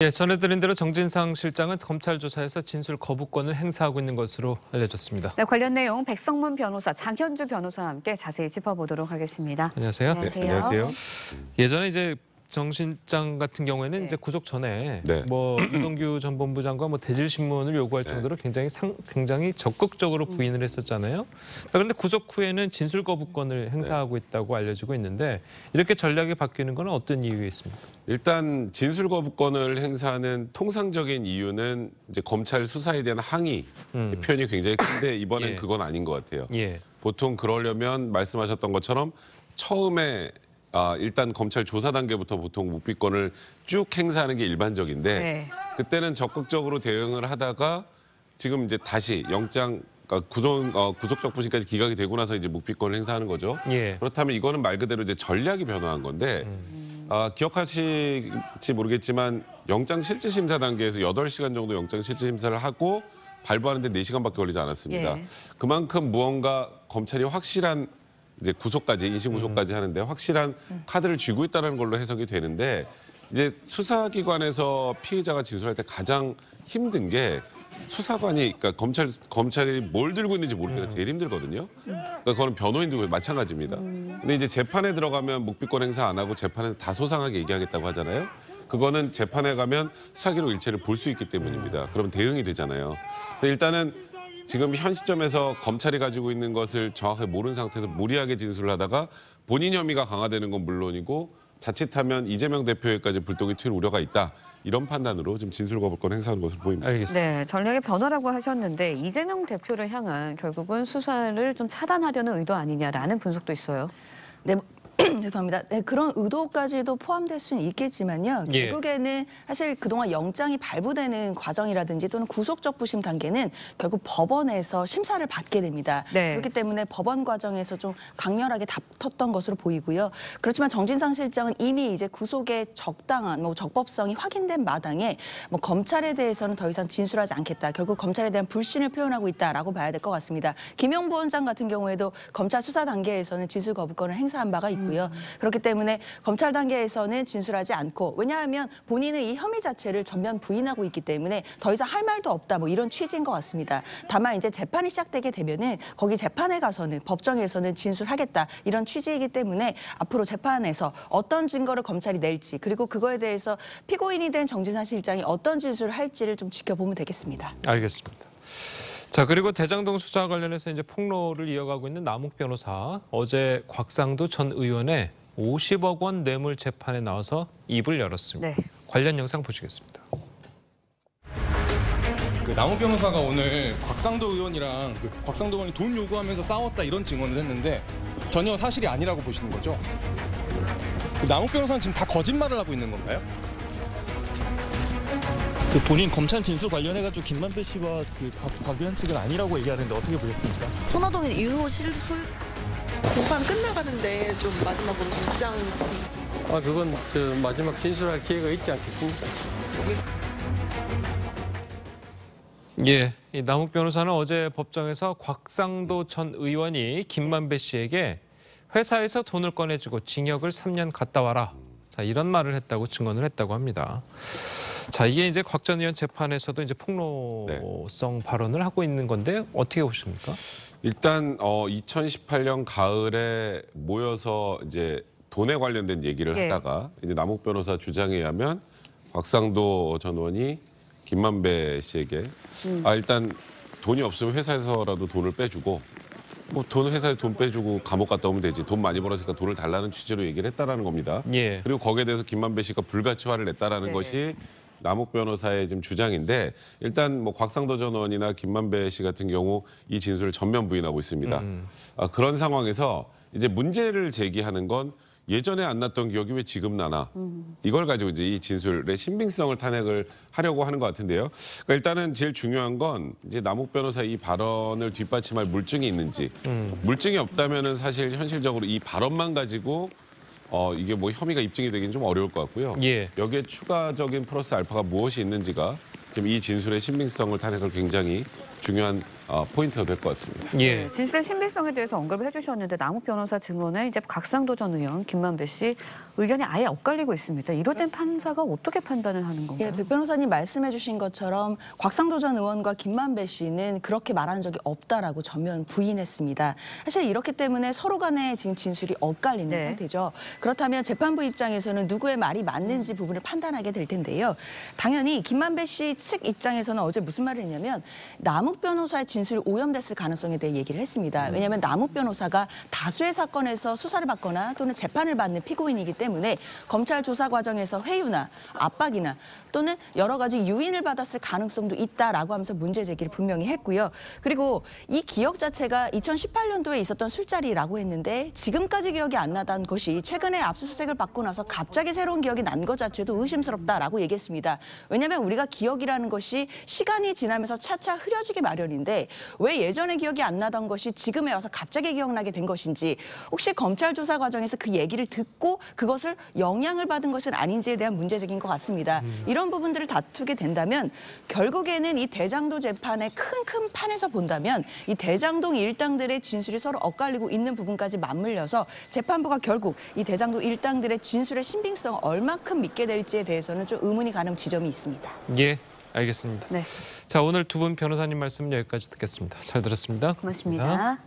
예, 전해드린 대로 정진상 실장은 검찰 조사에서 진술 거부권을 행사하고 있는 것으로 알려졌습니다. 네, 관련 내용 백성문 변호사, 장현주 변호사와 함께 자세히 짚어보도록 하겠습니다. 안녕하세요. 안녕하세요. 네, 안녕하세요. 예전에 이제 정 실장 같은 경우에는 네. 이제 구속 전에 네. 뭐 유동규 전 본부장과 뭐 대질 신문을 요구할 정도로 굉장히 적극적으로 부인을 했었잖아요. 그런데 구속 후에는 진술 거부권을 행사하고 있다고 알려지고 있는데 이렇게 전략이 바뀌는 건 어떤 이유가 있습니까? 일단 진술 거부권을 행사하는 통상적인 이유는 이제 검찰 수사에 대한 항의 표현이 굉장히 큰데 이번엔 예. 그건 아닌 것 같아요. 예. 보통 그러려면 말씀하셨던 것처럼 처음에 일단 검찰 조사 단계부터 보통 묵비권을 쭉 행사하는 게 일반적인데 네. 그때는 적극적으로 대응을 하다가 지금 이제 다시 영장 구속적 부심까지 기각이 되고 나서 이제 묵비권을 행사하는 거죠. 예. 그렇다면 이거는 말 그대로 이제 전략이 변화한 건데 기억하실지 모르겠지만 영장 실질 심사 단계에서 8시간 정도 영장 실질 심사를 하고 발부하는데 4시간밖에 걸리지 않았습니다. 예. 그만큼 무언가 검찰이 확실한 이제 구속까지 인신 구속까지 하는데 확실한 카드를 쥐고 있다는 걸로 해석이 되는데 이제 수사기관에서 피의자가 진술할 때 가장 힘든 게 수사관이 그러니까 검찰이 뭘 들고 있는지 모를 때가 제일 힘들거든요. 그러니까 그거는 변호인도 마찬가지입니다. 근데 이제 재판에 들어가면 묵비권 행사 안 하고 재판에서 다 소상하게 얘기하겠다고 하잖아요. 그거는 재판에 가면 수사기록 일체를 볼 수 있기 때문입니다. 그럼 대응이 되잖아요. 그래서 일단은 지금 현 시점에서 검찰이 가지고 있는 것을 정확하게 모르는 상태에서 무리하게 진술을 하다가 본인 혐의가 강화되는 건 물론이고 자칫하면 이재명 대표에까지 불똥이 튈 우려가 있다. 이런 판단으로 지금 진술 거부권 행사하는 것으로 보입니다. 알겠습니다. 네, 전략의 변화라고 하셨는데 이재명 대표를 향한 결국은 수사를 좀 차단하려는 의도 아니냐라는 분석도 있어요. 네, 죄송합니다. 네, 그런 의도까지도 포함될 수는 있겠지만요. 예. 결국에는 사실 그동안 영장이 발부되는 과정이라든지 또는 구속적 부심 단계는 결국 법원에서 심사를 받게 됩니다. 네. 그렇기 때문에 법원 과정에서 좀 강렬하게 다퉜던 것으로 보이고요. 그렇지만 정진상 실장은 이미 이제 구속의 적당한 적법성이 확인된 마당에 검찰에 대해서는 더 이상 진술하지 않겠다. 결국 검찰에 대한 불신을 표현하고 있다라고 봐야 될 것 같습니다. 김용 부원장 같은 경우에도 검찰 수사 단계에서는 진술 거부권을 행사한 바가 있고요. 그렇기 때문에 검찰 단계에서는 진술하지 않고 왜냐하면 본인은 이 혐의 자체를 전면 부인하고 있기 때문에 더 이상 할 말도 없다 이런 취지인 것 같습니다. 다만 이제 재판이 시작되게 되면은 거기 재판에 가서는 법정에서는 진술하겠다 이런 취지이기 때문에 앞으로 재판에서 어떤 증거를 검찰이 낼지 그리고 그거에 대해서 피고인이 된 정진상 실장이 어떤 진술을 할지를 좀 지켜보면 되겠습니다. 알겠습니다. 자, 그리고 대장동 수사 관련해서 이제 폭로를 이어가고 있는 남욱 변호사 어제 곽상도 전 의원의 50억 원 뇌물 재판에 나와서 입을 열었습니다. 네. 관련 영상 보시겠습니다. 남욱 변호사가 오늘 곽상도 의원이랑 곽상도 의원이 돈 요구하면서 싸웠다 이런 증언을 했는데 전혀 사실이 아니라고 보시는 거죠? 남욱 변호사는 지금 다 거짓말을 하고 있는 건가요? 본인 검찰 진술 관련해가지고 김만배 씨와 곽 의원 측은 아니라고 얘기하는데 어떻게 보겠습니까? 손아동인 1호 공판 끝나가는데 좀 마지막으로 좀 입장. 그건 마지막 진술할 기회가 있지 않겠습니까? 예, 이 남욱 변호사는 어제 법정에서 곽상도 전 의원이 김만배 씨에게 회사에서 돈을 꺼내주고 징역을 3년 갔다 와라. 자, 이런 말을 했다고 증언을 했다고 합니다. 자, 이게 이제 곽 전 의원 재판에서도 이제 폭로성 발언을 하고 있는 건데 어떻게 보십니까? 일단 2018년 가을에 모여서 이제 돈에 관련된 얘기를 예. 하다가 이제 남욱 변호사 주장에 의하면 곽상도 전 의원이 김만배 씨에게 일단 돈이 없으면 회사에서라도 돈을 빼주고 회사에 돈 빼주고 감옥 갔다 오면 되지. 돈 많이 벌었으니까 돈을 달라는 취지로 얘기를 했다라는 겁니다. 예. 그리고 거기에 대해서 김만배 씨가 불가치 화를 냈다라는 네. 것이 남욱 변호사의 지금 주장인데 일단 곽상도 전 의원이나 김만배 씨 같은 경우 이 진술을 전면 부인하고 있습니다. 그런 상황에서 이제 문제를 제기하는 건 예전에 안 났던 기억이 왜 지금 나나 이걸 가지고 이제 이 진술의 신빙성을 탄핵을 하려고 하는 것 같은데요. 그러니까 일단은 제일 중요한 건 이제 남욱 변호사 이 발언을 뒷받침할 물증이 있는지 물증이 없다면은 사실 현실적으로 이 발언만 가지고 이게 혐의가 입증이 되기는 좀 어려울 것 같고요. 예. 여기에 추가적인 플러스 알파가 무엇이 있는지가 지금 이 진술의 신빙성을 탄핵을 굉장히 중요한 포인트가 될 것 같습니다. 예. 네, 진술의 신빙성에 대해서 언급을 해주셨는데 남욱 변호사 증언에 이제 곽상도 전 의원, 김만배 씨 의견이 아예 엇갈리고 있습니다. 이럴 땐 판사가 어떻게 판단을 하는 건가요? 예, 백 변호사님 말씀해 주신 것처럼 곽상도 전 의원과 김만배 씨는 그렇게 말한 적이 없다라고 전면 부인했습니다. 사실 이렇기 때문에 서로 간에 지금 진술이 엇갈리는 네. 상태죠. 그렇다면 재판부 입장에서는 누구의 말이 맞는지 부분을 판단하게 될 텐데요. 당연히 김만배 씨 측 입장에서는 어제 무슨 말을 했냐면 남욱 변호사의 진술이 오염됐을 가능성에 대해 얘기를 했습니다. 왜냐하면 남욱 변호사가 다수의 사건에서 수사를 받거나 또는 재판을 받는 피고인이기 때문에 검찰 조사 과정에서 회유나 압박이나 또는 여러 가지 유인을 받았을 가능성도 있다라고 하면서 문제 제기를 분명히 했고요. 그리고 이 기억 자체가 2018년도에 있었던 술자리라고 했는데 지금까지 기억이 안 나던 것이 최근에 압수수색을 받고 나서 갑자기 새로운 기억이 난 것 자체도 의심스럽다라고 얘기했습니다. 왜냐하면 우리가 기억이라는 것이 시간이 지나면서 차차 흐려지기 마련인데 왜 예전에 기억이 안 나던 것이 지금에 와서 갑자기 기억나게 된 것인지 혹시 검찰 조사 과정에서 그 얘기를 듣고 그것을 영향을 받은 것은 아닌지에 대한 문제적인 것 같습니다. 이런 부분들을 다투게 된다면 결국에는 이 대장동 재판의 큰 판에서 본다면 이 대장동 일당들의 진술이 서로 엇갈리고 있는 부분까지 맞물려서 재판부가 결국 이 대장동 일당들의 진술의 신빙성을 얼마큼 믿게 될지에 대해서는 좀 의문이 가는 지점이 있습니다. 예, 알겠습니다. 네, 자, 오늘 두 분 변호사님 말씀 여기까지 듣겠습니다. 잘 들었습니다. 고맙습니다.